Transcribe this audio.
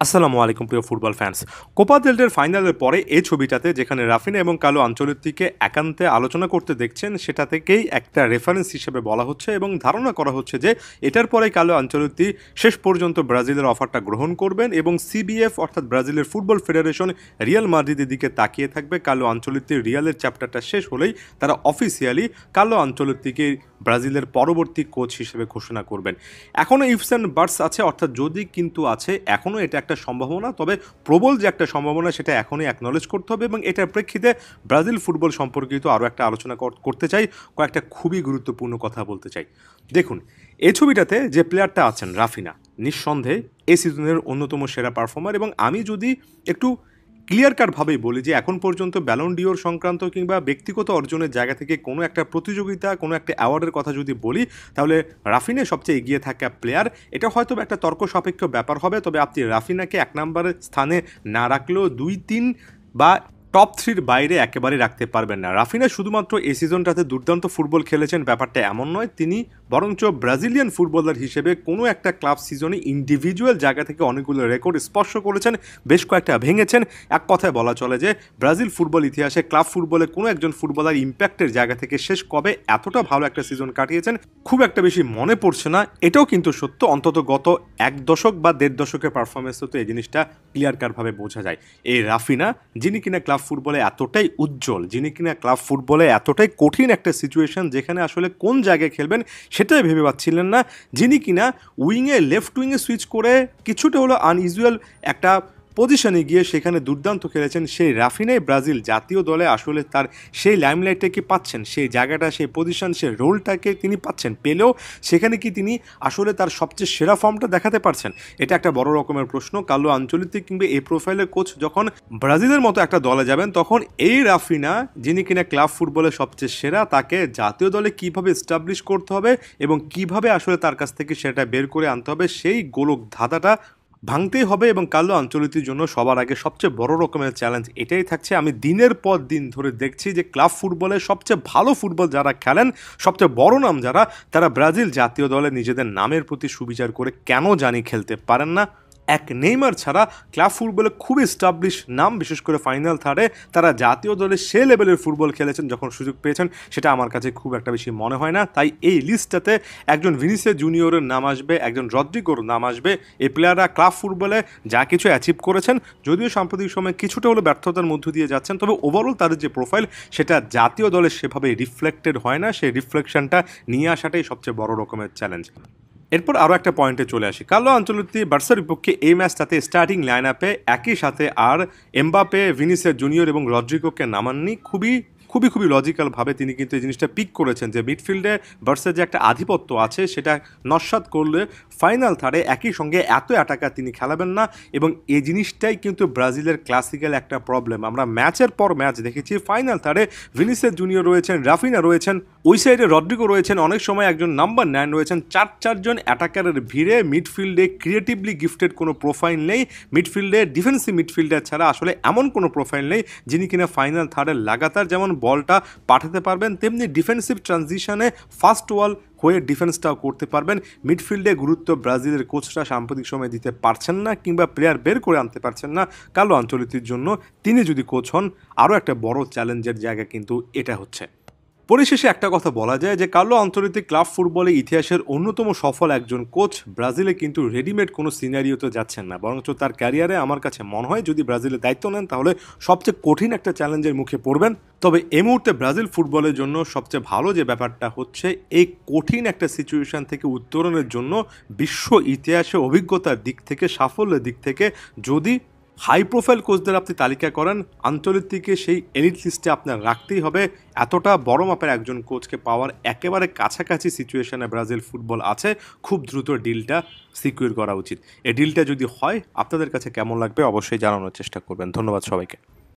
আসসালামু আলাইকুম প্রিয় ফুটবল ফ্যান্স। কোপা দেল রের ফাইনালের পরে এই ছবিটাতে যেখানে রাফিনা এবং কার্লো আনচেলত্তিকে একান্তে আলোচনা করতে দেখছেন, সেটা থেকেই একটা রেফারেন্স হিসেবে বলা হচ্ছে এবং ধারণা করা হচ্ছে যে এটার পরে কার্লো আনচেলত্তি শেষ পর্যন্ত ব্রাজিলের অফারটা গ্রহণ করবেন এবং সিবিএফ অর্থাৎ ব্রাজিলের ফুটবল ফেডারেশন রিয়াল মাদ্রিদের দিকে তাকিয়ে থাকবে। কার্লো আনচেলত্তির রিয়ালের চ্যাপ্টারটা শেষ হলেই তারা অফিসিয়ালি কার্লো আনচেলত্তিকে ব্রাজিলের পরবর্তী কোচ হিসেবে ঘোষণা করবেন। এখনও ইফস অ্যান্ড বাটস আছে, অর্থাৎ যদি কিন্তু আছে, এখনও এটা একটা সম্ভাবনা, তবে প্রবল যে একটা সম্ভাবনা সেটা এখনই অ্যাকনলেজ করতে হবে। এবং এটার প্রেক্ষিতে ব্রাজিল ফুটবল সম্পর্কিত আরও একটা আলোচনা করতে চাই, কয়েকটা খুবই গুরুত্বপূর্ণ কথা বলতে চাই। দেখুন, এই ছবিটাতে যে প্লেয়ারটা আছেন রাফিনা, নিঃসন্দেহে এই সিজনের অন্যতম সেরা পারফর্মার। এবং আমি যদি একটু ক্লিয়ার কাটভাবেই বলি যে এখন পর্যন্ত ব্যালন ডিওর সংক্রান্ত কিংবা ব্যক্তিগত অর্জনের জায়গা থেকে কোনো একটা প্রতিযোগিতা, কোনো একটা অ্যাওয়ার্ডের কথা যদি বলি, তাহলে রাফিনা সবচেয়ে এগিয়ে থাকা প্লেয়ার। এটা হয়তো একটা তর্ক সাপেক্ষ ব্যাপার হবে, তবে আপনি রাফিনাকে এক নম্বরের স্থানে না রাখলেও 2-3 বা টপ 3-র বাইরে একেবারে রাখতে পারবেন না। রাফিনা শুধুমাত্র এই সিজনটাতে দুর্দান্ত ফুটবল খেলেছেন ব্যাপারটা এমন নয়, তিনি বরঞ্চ ব্রাজিলিয়ান ফুটবলার হিসেবে কোনো একটা ক্লাব সিজনে ইন্ডিভিজুয়াল জায়গা থেকে অনেকগুলো রেকর্ড স্পর্শ করেছেন, বেশ কয়েকটা ভেঙেছেন। এক কথায় বলা চলে যে ব্রাজিল ফুটবল ইতিহাসে ক্লাব ফুটবলে কোনো একজন ফুটবলার ইম্প্যাক্টের জায়গা থেকে শেষ কবে এতটা ভালো একটা সিজন কাটিয়েছেন খুব একটা বেশি মনে পড়ছে না। এটাও কিন্তু সত্য, অন্তত গত 1 দশক বা 1.5 দশকের পারফরমেন্সে তো এই জিনিসটা ক্লিয়ার কাটভাবে বোঝা যায়। এই রাফিনা, যিনি কিনা ক্লাব ফুটবলে এতটাই উজ্জ্বল, যিনি কিনা ক্লাব ফুটবলে এতটাই কঠিন একটা সিচুয়েশন যেখানে আসলে কোন জায়গায় খেলবেন সেটাই ভেবে পাচ্ছিলেন না, যিনি কিনা উইংয়ে লেফট উইংয়ে সুইচ করে কিছুটা হলো আনইউজুয়াল একটা পজিশনে গিয়ে সেখানে দুর্দান্ত খেলেছেন, সেই রাফিনাই ব্রাজিল জাতীয় দলে আসলে তার সেই লাইমলাইটটাকে পাচ্ছেন, সেই জায়গাটা, সেই পজিশন, সেই রোলটাকে তিনি পাচ্ছেন। পেলেও সেখানে কি তিনি আসলে তার সবচেয়ে সেরা ফর্মটা দেখাতে পারছেন? এটা একটা বড় রকমের প্রশ্ন। কার্লো আনচেলত্তি কিংবা এই প্রোফাইলের কোচ যখন ব্রাজিলের মতো একটা দলে যাবেন, তখন এই রাফিনা, যিনি কিনা ক্লাব ফুটবলে সবচেয়ে সেরা, তাকে জাতীয় দলে কিভাবে এস্টাবলিশ করতে হবে এবং কিভাবে আসলে তার কাছ থেকে সেটা বের করে আনতে হবে, সেই গোলক ধাঁধাটা ভাঙতেই হবে। এবং কার্লো আনচেলত্তির জন্য সবার আগে সবচেয়ে বড় রকমের চ্যালেঞ্জ এটাই থাকছে। আমি দিনের পর দিন ধরে দেখছি যে ক্লাব ফুটবলে সবচেয়ে ভালো ফুটবল যারা খেলেন, সবচেয়ে বড় নাম যারা, তারা ব্রাজিল জাতীয় দলে নিজেদের নামের প্রতি সুবিচার করে কেন জানি খেলতে পারেন না। এক নেইমার ছাড়া ক্লাব ফুটবলে খুব এস্টাবলিশ নাম, বিশেষ করে ফাইনাল থার্ডে তারা জাতীয় দলে সে লেভেলের ফুটবল খেলেছেন যখন সুযোগ পেয়েছেন, সেটা আমার কাছে খুব একটা বেশি মনে হয় না। তাই এই লিস্টটাতে একজন ভিনিসিয়াস জুনিয়রের নাম আসবে, একজন রদ্রিগোর নাম আসবে। এই প্লেয়াররা ক্লাব ফুটবলে যা কিছু অ্যাচিভ করেছেন, যদিও সাম্প্রতিক সময়ে কিছুটা হলো ব্যর্থতার মধ্য দিয়ে যাচ্ছেন, তবে ওভারঅল তাদের যে প্রোফাইল সেটা জাতীয় দলে সেভাবে রিফ্লেক্টেড হয় না। সেই রিফ্লেকশনটা নিয়ে আসাটাই সবচেয়ে বড় রকমের চ্যালেঞ্জ। এরপর আরও একটা পয়েন্টে চলে আসি। কার্লো আনচেলত্তি বার্সার বিপক্ষে এই ম্যাচটাতে স্টার্টিং লাইন আপে একই সাথে আর এমবাপে, ভিনিসিয়াস জুনিয়র এবং রদ্রিগোকে নামাননি। খুবই লজিক্যালভাবে তিনি কিন্তু এই জিনিসটা পিক করেছেন যে মিডফিল্ডে বার্সার যে একটা আধিপত্য আছে সেটা নস্যাৎ করলে ফাইনাল থার্ডে একই সঙ্গে এত অ্যাটাকার তিনি খেলাবেন না। এবং এই জিনিসটাই কিন্তু ব্রাজিলের ক্লাসিক্যাল একটা প্রবলেম। আমরা ম্যাচের পর ম্যাচ দেখেছি, ফাইনাল থার্ডে ভিনিসিয়াস জুনিয়র রয়েছেন, রাফিনা রয়েছেন, ওই সাইডে রদ্রিগো রয়েছেন, অনেক সময় একজন নাম্বার 9 রয়েছেন, 4 অ্যাটাকারের ভিড়ে মিডফিল্ডে ক্রিয়েটিভলি গিফটেড কোনো প্রোফাইল নেই। মিডফিল্ডে ডিফেন্সিভ মিডফিল্ডার ছাড়া আসলে এমন কোনো প্রোফাইল নেই যিনি কিনা ফাইনাল থার্ডে লাগাতার যেমন বলটা পাঠাতে পারবেন, তেমনি ডিফেন্সিভ ট্রানজিশনে ফার্স্ট ওয়াল হয়ে ডিফেন্সটাও করতে পারবেন। মিডফিল্ডে গুরুত্ব ব্রাজিলের কোচরা সাম্প্রতিক সময় দিতে পারছেন না কিংবা প্লেয়ার বের করে আনতে পারছেন না। কার্লো আনচেলত্তির জন্য তিনি যদি কোচ হন, আরও একটা বড় চ্যালেঞ্জের জায়গা কিন্তু এটা হচ্ছে। পরিশেষে একটা কথা বলা যায় যে কার্লো আনচেলত্তি ক্লাব ফুটবলে ইতিহাসের অন্যতম সফল একজন কোচ। ব্রাজিলে কিন্তু রেডিমেড কোনো সিনারিওতে যাচ্ছেন না, বরঞ্চ তার ক্যারিয়ারে আমার কাছে মনে হয় যদি ব্রাজিলের দায়িত্ব নেন তাহলে সবচেয়ে কঠিন একটা চ্যালেঞ্জের মুখে পড়বেন। তবে এই মুহূর্তে ব্রাজিল ফুটবলের জন্য সবচেয়ে ভালো যে ব্যাপারটা হচ্ছে, এই কঠিন একটা সিচুয়েশন থেকে উত্তরণের জন্য বিশ্ব ইতিহাসে অভিজ্ঞতার দিক থেকে, সাফল্যের দিক থেকে যদি হাই প্রোফাইল কোচদের আপনি তালিকা করেন, আনচেলত্তিকে সেই এলিট লিস্টে আপনার রাখতেই হবে। এতটা বড় মাপের একজন কোচকে পাওয়ার একেবারে কাছাকাছি সিচুয়েশনে ব্রাজিল ফুটবল আছে। খুব দ্রুত ডিলটা সিকিউর করা উচিত। এই ডিলটা যদি হয়, আপনাদের কাছে কেমন লাগবে অবশ্যই জানানোর চেষ্টা করবেন। ধন্যবাদ সবাইকে।